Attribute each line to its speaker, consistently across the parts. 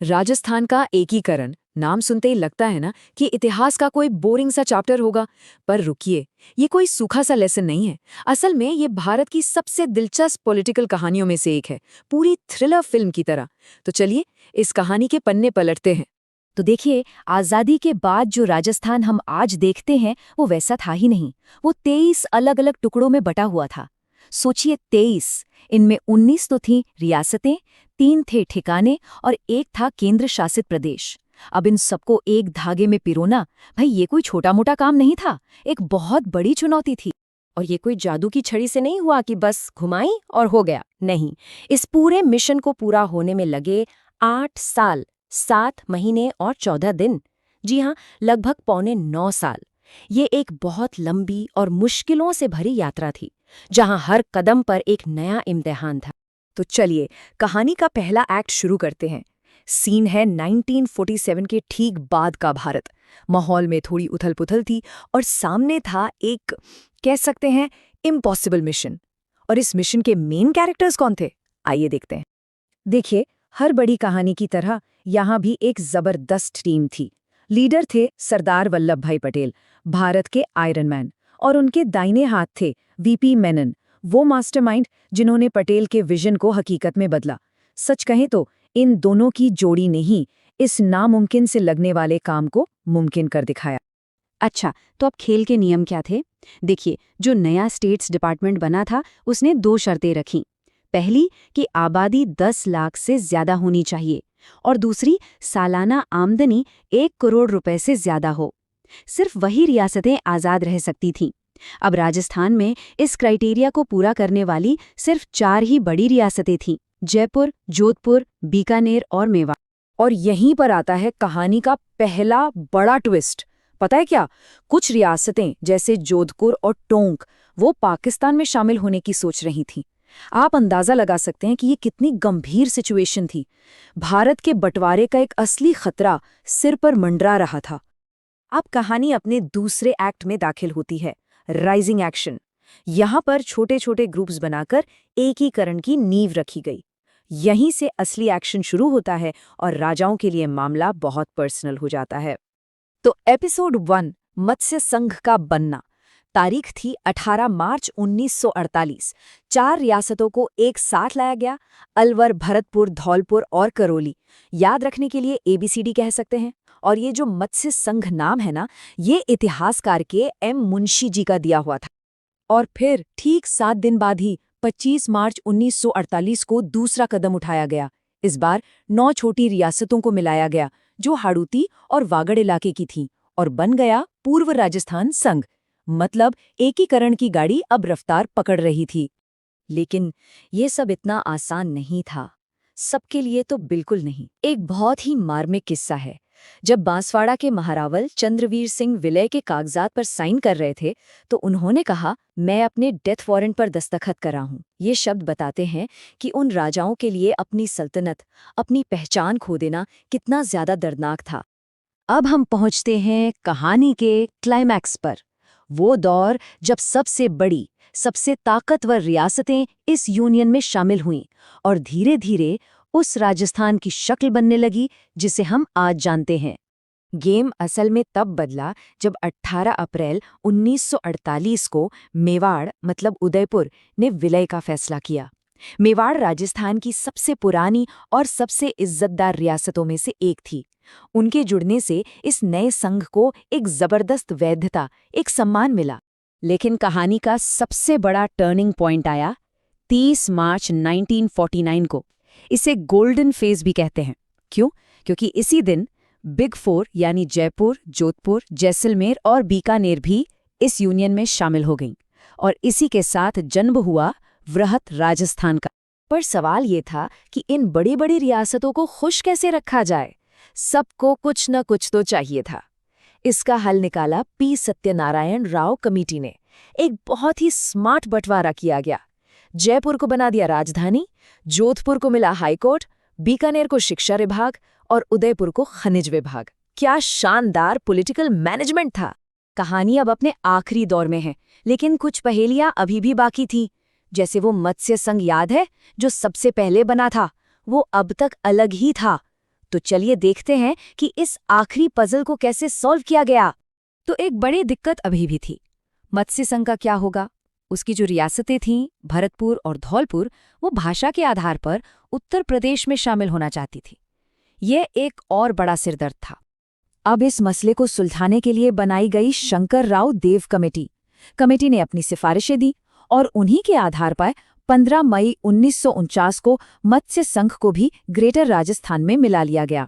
Speaker 1: राजस्थान का एकीकरण नाम सुनते ही लगता है ना कि इतिहास का कोई बोरिंग सा चैप्टर होगा। पर रुकिए, ये कोई सूखा सा लेसन नहीं है। असल में ये भारत की सबसे दिलचस्प पॉलिटिकल कहानियों में से एक है, पूरी थ्रिलर फिल्म की तरह। तो चलिए इस कहानी के पन्ने पलटते हैं।
Speaker 2: तो देखिए, आज़ादी के बाद जो राजस्थान हम आज देखते हैं वो वैसा था ही नहीं। वो 23 अलग अलग टुकड़ों में बटा हुआ था। सोचिए 23, इनमें 19 तो थीं रियासतें, 3 थे ठिकाने और एक था केंद्र शासित प्रदेश। अब इन सबको एक धागे में पिरोना, भाई ये कोई छोटा मोटा काम नहीं था, एक बहुत बड़ी चुनौती थी।
Speaker 3: और ये कोई जादू की छड़ी से नहीं हुआ कि बस घुमाई और हो गया। नहीं, इस पूरे मिशन को पूरा होने में लगे 8 साल, 7 महीने और 14 दिन। जी हाँ, लगभग पौने 9 साल। ये एक बहुत लंबी और मुश्किलों से भरी यात्रा थी, जहाँ हर कदम पर एक नया इम्तिहान था।
Speaker 1: तो चलिए कहानी का पहला एक्ट शुरू करते हैं। सीन है 1947 के ठीक बाद का भारत। माहौल में थोड़ी उथल-पुथल थी और सामने था एक, कह सकते हैं, इम्पॉसिबल मिशन। और इस मिशन के मेन कैरेक्टर्स कौन थे? आइए देखते हैं। देखिए, हर बड़ी कहानी की तरह यहाँ भी एक जबरदस्त टीम थी। लीडर थे सरदार वल्लभ भाई पटेल, भारत के आयरन मैन, और उनके दाहिने हाथ थे वीपी मेनन, वो मास्टरमाइंड जिन्होंने पटेल के विजन को हकीकत में बदला। सच कहें तो इन दोनों की जोड़ी ने ही इस नामुमकिन से लगने वाले काम को मुमकिन कर दिखाया।
Speaker 2: अच्छा, तो अब खेल के नियम क्या थे? देखिए, जो नया स्टेट्स डिपार्टमेंट बना था उसने 2 शर्तें रखीं। पहली कि आबादी 10 लाख से ज्यादा होनी चाहिए, और दूसरी सालाना आमदनी 1 करोड़ रुपए से ज्यादा हो। सिर्फ वही रियासतें आज़ाद रह सकती थीं। अब राजस्थान में इस क्राइटेरिया को पूरा करने वाली सिर्फ 4 ही बड़ी रियासतें थीं: जयपुर, जोधपुर, बीकानेर और मेवाड़।
Speaker 1: और यहीं पर आता है कहानी का पहला बड़ा ट्विस्ट। पता है क्या? कुछ रियासतें जैसे जोधपुर और टोंक वो पाकिस्तान में शामिल होने की सोच रही थीं। आप अंदाजा लगा सकते हैं कि ये कितनी गंभीर सिचुएशन थी। भारत के बंटवारे का एक असली खतरा सिर पर मंडरा रहा था। अब कहानी अपने दूसरे एक्ट में दाखिल होती है, राइजिंग एक्शन। यहाँ पर छोटे छोटे ग्रुप्स बनाकर एकीकरण की नींव रखी गई। यहीं से असली एक्शन शुरू होता है और राजाओं के लिए मामला बहुत पर्सनल हो जाता है। तो एपिसोड 1, मत्स्य संघ का बनना। तारीख थी 18 मार्च 1948। 4 रियासतों को एक साथ लाया गया: अलवर, भरतपुर, धौलपुर और करौली। याद रखने के लिए ABCD कह सकते हैं। और ये जो मत्स्य संघ नाम है ना, ये इतिहासकार के M मुंशी जी का दिया हुआ था। और फिर ठीक 7 दिन बाद ही 25 मार्च 1948 को दूसरा कदम उठाया गया। इस बार 9 छोटी रियासतों को मिलाया गया जो हाड़ूती और वागड़ इलाके की थीं, और बन गया पूर्व राजस्थान संघ। मतलब एकीकरण की गाड़ी अब रफ्तार पकड़ रही थी। लेकिन ये सब इतना आसान नहीं था। सबके लिए तो बिल्कुल नहीं। एक बहुत ही मार्मिक किस्सा है। जब बांसवाड़ा के महारावल चंद्रवीर सिंह विलय के कागजात पर साइन कर रहे थे, तो उन्होंने कहा, मैं अपने डेथ वारंट पर दस्तखत कर रहा हूं। ये शब्द बताते हैं कि उन राजाओं के लिए अपनी सल्तनत, अपनी पहचान खो देना कितना ज्यादा दर्दनाक था।
Speaker 2: अब हम पहुंचते हैं कहानी के क्लाइमैक्स पर। वो दौर जब सबसे बड़ी, सबसे ताकतवर रियासतें इस यूनियन में शामिल हुईं और धीरे धीरे उस राजस्थान की शक्ल बनने लगी जिसे हम आज जानते हैं।
Speaker 1: गेम असल में तब बदला जब 18 अप्रैल 1948 को मेवाड़, मतलब उदयपुर, ने विलय का फैसला किया। मेवाड़ राजस्थान की सबसे पुरानी और सबसे इज्जतदार रियासतों में से एक थी। उनके जुड़ने से इस नए संघ को एक जबरदस्त वैधता, एक सम्मान मिला।
Speaker 2: लेकिन कहानी का सबसे बड़ा टर्निंग पॉइंट आया 30 मार्च 1949 को। इसे गोल्डन फेज भी कहते हैं। क्यों? क्योंकि इसी दिन बिग 4 यानी जयपुर, जोधपुर, जैसलमेर और बीकानेर भी इस यूनियन में शामिल हो गईं, और इसी के साथ जन्म हुआ वृहत राजस्थान का।
Speaker 1: पर सवाल ये था कि इन बड़ी बड़ी रियासतों को खुश कैसे रखा जाए? सबको कुछ न कुछ तो चाहिए था। इसका हल निकाला P सत्यनारायण राव कमेटी ने। एक बहुत ही स्मार्ट बंटवारा किया गया। जयपुर को बना दिया राजधानी, जोधपुर को मिला हाईकोर्ट, बीकानेर को शिक्षा विभाग और उदयपुर को खनिज विभाग। क्या शानदार पॉलिटिकल मैनेजमेंट था! कहानी अब अपने आखिरी दौर में है, लेकिन कुछ पहेलियां अभी भी बाकी थीं। जैसे वो मत्स्य संघ, याद है, जो सबसे पहले बना था? वो अब तक अलग ही था।
Speaker 3: तो चलिए देखते हैं कि इस आखिरी पजल को कैसे सॉल्व किया गया।
Speaker 1: तो एक बड़ी दिक्कत अभी भी थी। मत्स्य संघ का क्या होगा? उसकी जो रियासतें थीं, भरतपुर और धौलपुर, वो भाषा के आधार पर उत्तर प्रदेश में शामिल होना चाहती थी। ये एक और बड़ा सिरदर्द था। अब इस मसले को सुलझाने के लिए बनाई गई शंकर राव देव कमेटी। कमेटी ने अपनी सिफारिशें दी और उन्हीं के आधार पर 15 मई 1949 को मत्स्य संघ को भी ग्रेटर राजस्थान में मिला लिया गया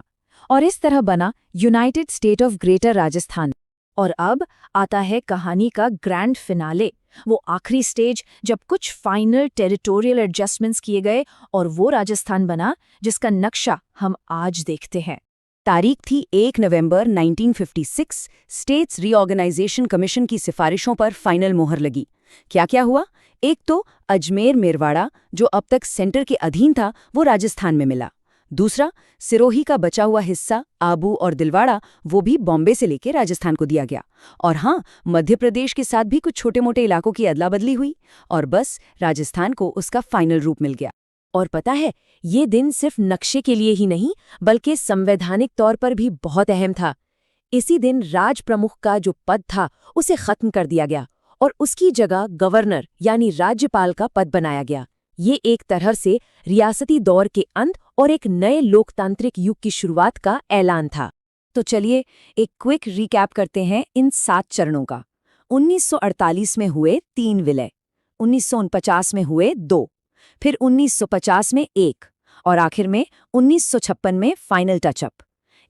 Speaker 1: और इस तरह बना United state of greater Rajasthan. और अब आता है कहानी का ग्रैंड फिनाले, वो आखिरी स्टेज जब कुछ फाइनल टेरिटोरियल एडजस्टमेंट्स किए गए और वो राजस्थान बना जिसका नक्शा हम आज देखते हैं।
Speaker 2: तारीख थी 1 नवंबर 1956। स्टेट्स रीऑर्गेनाइजेशन कमीशन की सिफारिशों पर फाइनल मोहर लगी। क्या क्या हुआ? एक तो अजमेर मेरवाड़ा, जो अब तक सेंटर के अधीन था, वो राजस्थान में मिला। दूसरा, सिरोही का बचा हुआ हिस्सा आबू और दिलवाड़ा, वो भी बॉम्बे से लेकर राजस्थान को दिया गया। और हाँ, मध्य प्रदेश के साथ भी कुछ छोटे मोटे इलाकों की अदला बदली हुई और बस राजस्थान को उसका फाइनल रूप मिल गया।
Speaker 3: और पता है, ये दिन सिर्फ नक्शे के लिए ही नहीं बल्कि संवैधानिक तौर पर भी बहुत अहम था। इसी दिन राज प्रमुख का जो पद था उसे खत्म कर दिया गया और उसकी जगह गवर्नर यानी राज्यपाल का पद बनाया गया। ये एक तरह से रियासती दौर के अंत और एक नए लोकतांत्रिक युग की शुरुआत का ऐलान था।
Speaker 1: तो चलिए एक क्विक रिकैप करते हैं इन 7 चरणों का। 1948 में हुए 3 विलय, 1949 में हुए 2, फिर 1950 में 1 और आखिर में 1956 में फाइनल टचअप।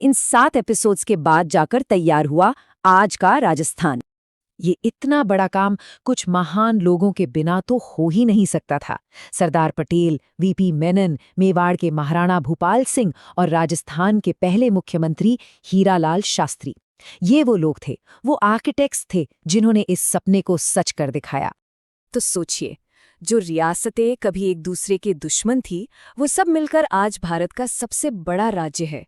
Speaker 1: इन 7 एपिसोड्स के बाद जाकर तैयार हुआ आज का राजस्थान। ये इतना बड़ा काम कुछ महान लोगों के बिना तो हो ही नहीं सकता था। सरदार पटेल, वीपी मेनन, मेवाड़ के महाराणा भूपाल सिंह और राजस्थान के पहले मुख्यमंत्री हीरालाल शास्त्री, ये वो लोग थे, वो आर्किटेक्ट्स थे जिन्होंने इस सपने को सच कर दिखाया। तो सोचिए, जो रियासतें कभी एक दूसरे के दुश्मन थी, वो सब मिलकर आज भारत का सबसे बड़ा राज्य है।